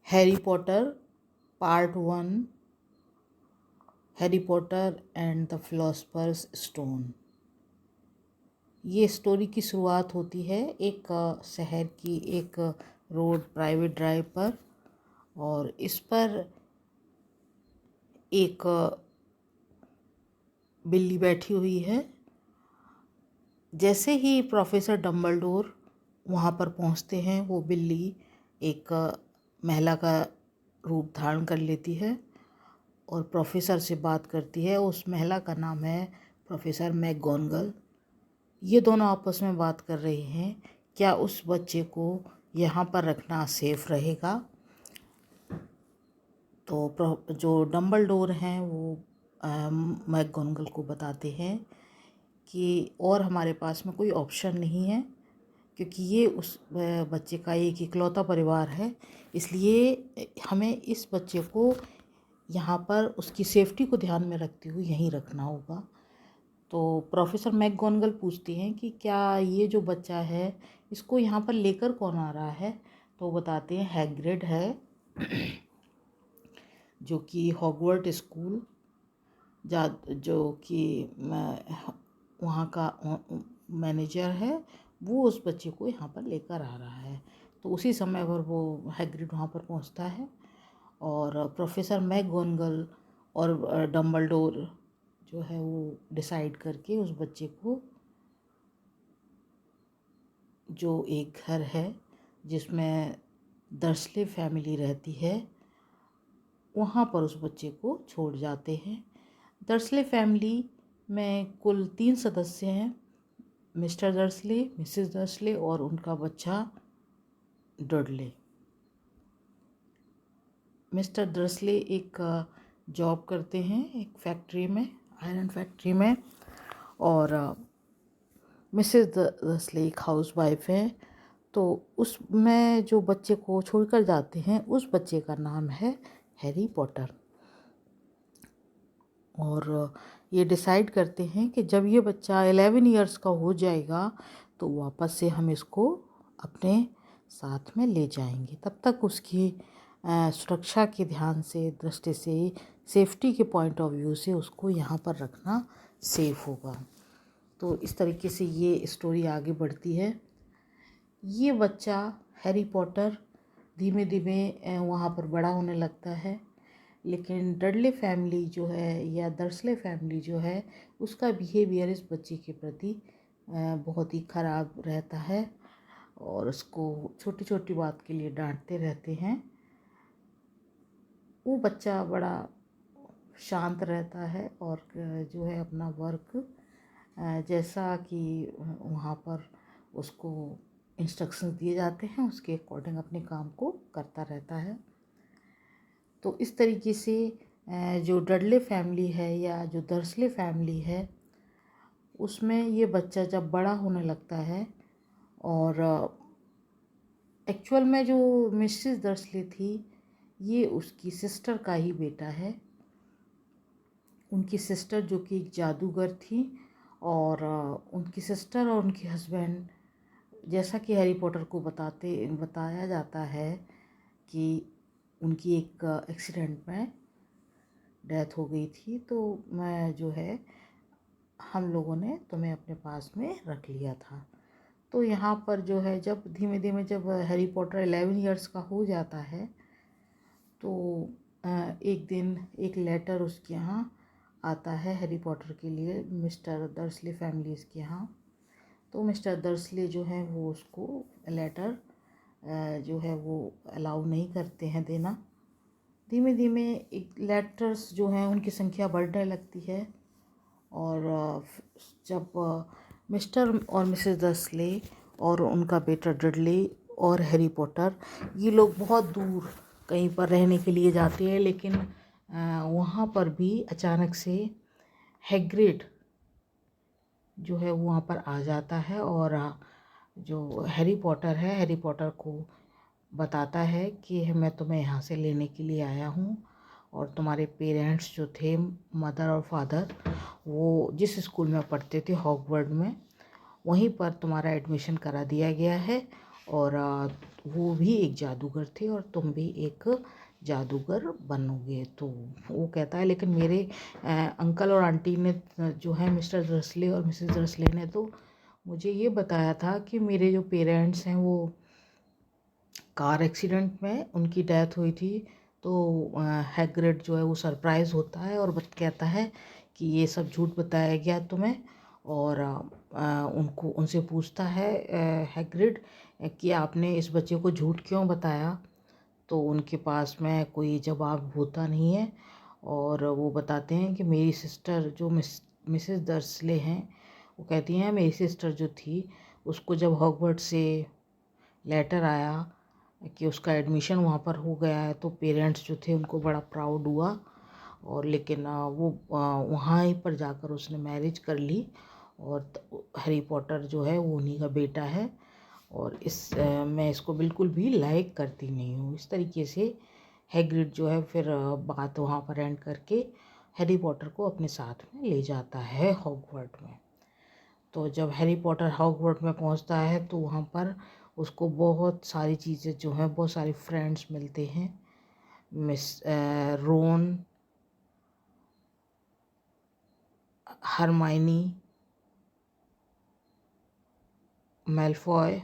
Harry Potter part 1, Harry Potter and the philosopher's stone. ये story की शुरुआत होती है एक शहर की एक रोड प्राइवेट ड्राइव पर, और इस पर एक बिल्ली बैठी हुई है। जैसे ही प्रोफेसर डम्बलडोर वहाँ पर पहुँचते हैं, वो बिल्ली एक महिला का रूप धारण कर लेती है और प्रोफेसर से बात करती है। उस महिला का नाम है प्रोफेसर मैकगोनगल। ये दोनों आपस में बात कर रहे हैं, क्या उस बच्चे को यहाँ पर रखना सेफ रहेगा। तो जो डम्बलडोर हैं वो मैकगोनगल को बताते हैं कि और हमारे पास में कोई ऑप्शन नहीं है, क्योंकि ये उस बच्चे का एक इकलौता परिवार है, इसलिए हमें इस बच्चे को यहाँ पर उसकी सेफ्टी को ध्यान में रखते हुए यहीं रखना होगा। तो प्रोफेसर मैकगोनगल पूछती हैं कि क्या ये जो बच्चा है इसको यहाँ पर लेकर कौन आ रहा है। तो बताते हैं हैग्रिड है, जो कि हॉगवर्ट स्कूल जो कि वहाँ का मैनेजर है, वो उस बच्चे को यहाँ पर लेकर आ रहा है। तो उसी समय पर वो हैग्रिड वहाँ पर पहुँचता है और प्रोफेसर मैकगोनगल और डम्बलडोर जो है वो डिसाइड करके उस बच्चे को, जो एक घर है जिसमें दर्सले फैमिली रहती है, वहाँ पर उस बच्चे को छोड़ जाते हैं। दर्सले फैमिली में कुल 3 सदस्य हैं, मिस्टर दर्सले, मिसेस दर्सले और उनका बच्चा डडले। मिस्टर दर्सले एक जॉब करते हैं एक फैक्ट्री में, आयरन फैक्ट्री में, और मिसेस दर्सले एक हाउसवाइफ है। तो उसमें जो बच्चे को छोड़कर जाते हैं, उस बच्चे का नाम है हैरी पॉटर। और ये डिसाइड करते हैं कि जब ये बच्चा 11 इयर्स का हो जाएगा तो वापस से हम इसको अपने साथ में ले जाएंगे। तब तक उसकी सुरक्षा के ध्यान से, दृष्टि से, सेफ्टी के पॉइंट ऑफ व्यू से उसको यहाँ पर रखना सेफ होगा। तो इस तरीके से ये स्टोरी आगे बढ़ती है। ये बच्चा हैरी पॉटर धीमे धीमे वहाँ पर बड़ा होने लगता है, लेकिन डडले फैमिली जो है या दर्सले फैमिली जो है, उसका बिहेवियर इस बच्चे के प्रति बहुत ही ख़राब रहता है और उसको छोटी छोटी बात के लिए डांटते रहते हैं। वो बच्चा बड़ा शांत रहता है और जो है अपना वर्क जैसा कि वहाँ पर उसको इंस्ट्रक्शंस दिए जाते हैं उसके अकॉर्डिंग अपने काम को करता रहता है। तो इस तरीके से जो डडले फैमिली है या जो दर्सले फैमिली है, उसमें ये बच्चा जब बड़ा होने लगता है, और एक्चुअल में जो मिसेस दर्सले थी ये उसकी सिस्टर का ही बेटा है। उनकी सिस्टर जो कि एक जादूगर थी, और उनकी सिस्टर और उनके हस्बैंड, जैसा कि हैरी पॉटर को बताया जाता है कि उनकी एक एक्सीडेंट में डेथ हो गई थी। तो मैं जो है हम लोगों ने तुम्हें अपने पास में रख लिया था। तो यहाँ पर जो है जब धीमे धीमे जब हैरी पॉटर 11 इयर्स का हो जाता है, तो एक दिन एक लेटर उसके यहाँ आता है हैरी पॉटर के लिए, मिस्टर दर्सले फैमिलीज़ के यहाँ। तो मिस्टर दर्सले जो है वो उसको लेटर जो है वो अलाउ नहीं करते हैं देना। धीमे धीमे एक लेटर्स जो हैं उनकी संख्या बढ़ने लगती है, और जब मिस्टर और मिसेस दर्सले और उनका बेटा डडले और हैरी पॉटर ये लोग बहुत दूर कहीं पर रहने के लिए जाते हैं, लेकिन वहाँ पर भी अचानक से हैग्रिड जो है वो वहाँ पर आ जाता है और जो हैरी पॉटर है, हैरी पॉटर को बताता है कि मैं तुम्हें यहाँ से लेने के लिए आया हूँ, और तुम्हारे पेरेंट्स जो थे, मदर और फादर, वो जिस स्कूल में पढ़ते थे हॉगवर्ड में, वहीं पर तुम्हारा एडमिशन करा दिया गया है, और वो भी एक जादूगर थे और तुम भी एक जादूगर बनोगे। तो वो कहता है लेकिन मेरे अंकल और आंटी ने जो है मिस्टर डर्सले और मिसेस डर्सले ने तो मुझे ये बताया था कि मेरे जो पेरेंट्स हैं वो कार एक्सीडेंट में उनकी डेथ हुई थी। तो हैग्रिड जो है वो सरप्राइज़ होता है और कहता है कि ये सब झूठ बताया गया तुम्हें। और उनको उनसे पूछता है हैग्रिड कि आपने इस बच्चे को झूठ क्यों बताया। तो उनके पास में कोई जवाब होता नहीं है और वो बताते हैं कि मेरी सिस्टर जो मिसेस डर्सले हैं वो कहती हैं मेरी सिस्टर जो थी उसको जब हॉगवर्ट्स से लेटर आया कि उसका एडमिशन वहाँ पर हो गया है तो पेरेंट्स जो थे उनको बड़ा प्राउड हुआ। और लेकिन वो वहाँ ही पर जाकर उसने मैरिज कर ली और हैरी पॉटर जो है वो उन्हीं का बेटा है। और मैं इसको बिल्कुल भी लाइक करती नहीं हूँ। इस तरीके से हैग्रिड जो है फिर बात वहाँ पर एंड करके हैरी पॉटर को अपने साथ में ले जाता है हॉगवर्ट में। तो जब हैरी पॉटर हॉगवर्ट में पहुंचता है तो वहाँ पर उसको बहुत सारी चीज़ें जो हैं बहुत सारे फ्रेंड्स मिलते हैं। रोन, हरमाइनी, मेलफॉय,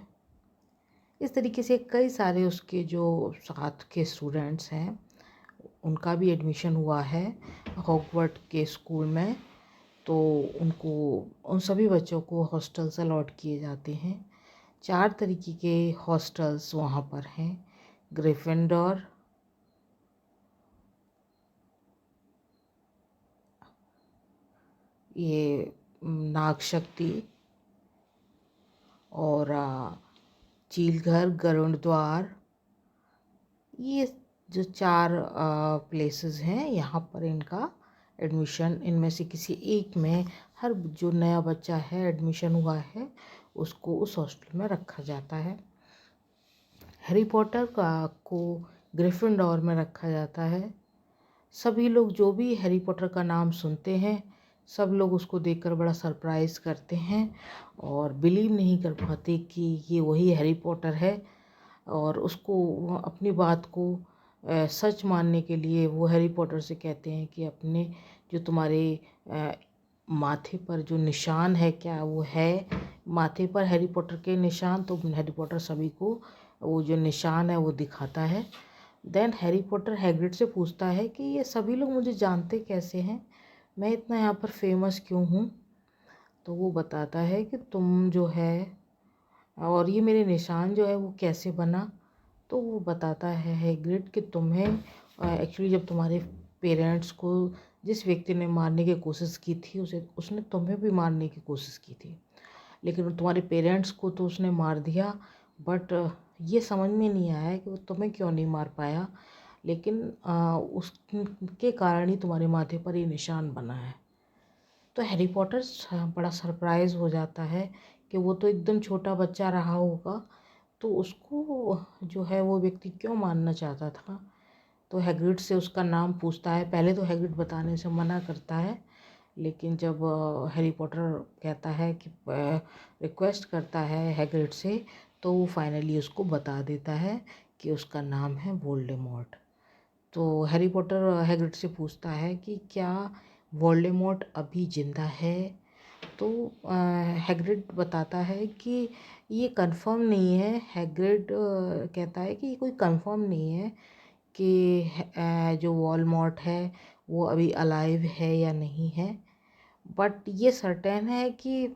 इस तरीके से कई सारे उसके जो साथ के स्टूडेंट्स हैं उनका भी एडमिशन हुआ है हॉगवर्ट के स्कूल में। तो उनको उन सभी बच्चों को हॉस्टल्स अलॉट किए जाते हैं। 4 तरीके के हॉस्टल्स वहाँ पर हैं। ग्रिफिंडोर, ये नागशक्ति और चीलघर, गरुड़ द्वार, ये जो 4 प्लेसेस हैं यहाँ पर इनका एडमिशन इनमें से किसी एक में हर जो नया बच्चा है एडमिशन हुआ है उसको उस हॉस्टल में रखा जाता है। हैरी पॉटर को ग्रिफिंडोर में रखा जाता है। सभी लोग जो भी हैरी पॉटर का नाम सुनते हैं सब लोग उसको देखकर बड़ा सरप्राइज़ करते हैं और बिलीव नहीं कर पाते कि ये वही हैरी पॉटर है। और उसको अपनी बात को सच मानने के लिए वो हैरी पॉटर से कहते हैं कि अपने जो तुम्हारे माथे पर जो निशान है क्या वो है माथे पर हैरी पॉटर के निशान। तो हैरी पॉटर सभी को वो जो निशान है वो दिखाता है। देन हैरी पॉटर हैग्रिड से पूछता है कि ये सभी लोग मुझे जानते कैसे हैं, मैं इतना यहाँ पर फेमस क्यों हूँ। तो वो बताता है कि तुम जो है और ये मेरे निशान जो है वो कैसे बना। तो वो बताता है हैग्रिड कि तुम्हें एक्चुअली जब तुम्हारे पेरेंट्स को जिस व्यक्ति ने मारने की कोशिश की थी उसने तुम्हें भी मारने की कोशिश की थी लेकिन तुम्हारे पेरेंट्स को तो उसने मार दिया। बट ये समझ में नहीं आया कि वो तुम्हें क्यों नहीं मार पाया, लेकिन उसके कारण ही तुम्हारे माथे पर ये निशान बना है। तो हैरी पॉटर बड़ा सरप्राइज़ हो जाता है कि वो तो एकदम छोटा बच्चा रहा होगा तो उसको जो है वो व्यक्ति क्यों मारना चाहता था। तो हैग्रिड से उसका नाम पूछता है। पहले तो हैग्रिड बताने से मना करता है लेकिन जब हैरी पॉटर कहता है कि रिक्वेस्ट करता है हैग्रिड से तो वो फाइनली उसको बता देता है कि उसका नाम है वोल्डेमॉर्ट। तो हैरी पॉटर हैग्रिड से पूछता है कि क्या वोल्डेमॉर्ट अभी ज़िंदा है। तो हैग्रिड बताता है कि ये कंफर्म नहीं है। हैग्रिड कहता है कि ये कोई कंफर्म नहीं है कि जो वोल्डेमॉर्ट है वो अभी अलाइव है या नहीं है। बट ये सर्टेन है कि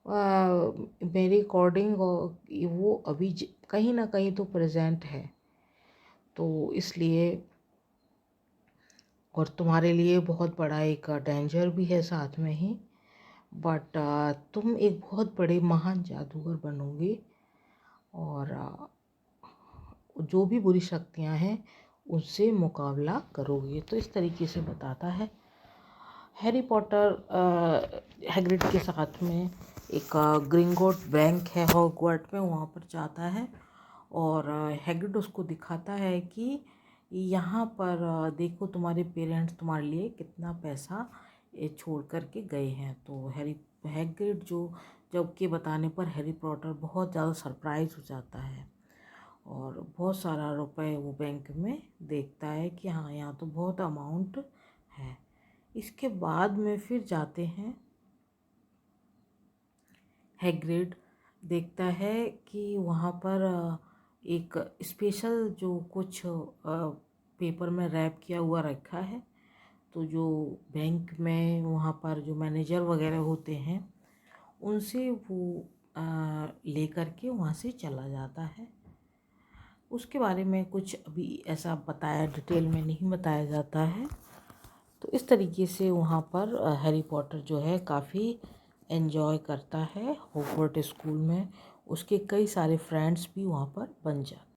मेरे अकॉर्डिंग वो अभी कहीं ना कहीं तो प्रेजेंट है। तो इसलिए और तुम्हारे लिए बहुत बड़ा एक डेंजर भी है साथ में ही। बट तुम एक बहुत बड़े महान जादूगर बनोगे और जो भी बुरी शक्तियां हैं उससे मुकाबला करोगे। तो इस तरीके से बताता है। हैरी पॉटर हैग्रिड के साथ में एक ग्रिंगोट बैंक है हॉगवर्ट में वहाँ पर जाता है और हैग्रिड उसको दिखाता है कि यहाँ पर देखो तुम्हारे पेरेंट्स तुम्हारे लिए कितना पैसा छोड़ कर के गए हैं। तो हैग्रिड जो जब के बताने पर हैरी पॉटर बहुत ज़्यादा सरप्राइज हो जाता है और बहुत सारा रुपए वो बैंक में देखता है कि हाँ यहाँ तो बहुत अमाउंट है। इसके बाद में फिर जाते हैं, हैग्रिड देखता है कि वहाँ पर एक स्पेशल जो कुछ पेपर में रैप किया हुआ रखा है। तो जो बैंक में वहाँ पर जो मैनेजर वगैरह होते हैं उनसे वो ले कर के वहाँ से चला जाता है। उसके बारे में कुछ अभी ऐसा बताया डिटेल में नहीं बताया जाता है। तो इस तरीके से वहाँ पर हैरी पॉटर जो है काफ़ी एंजॉय करता है हॉगवर्ट स्कूल में। उसके कई सारे फ्रेंड्स भी वहाँ पर बन जाते हैं।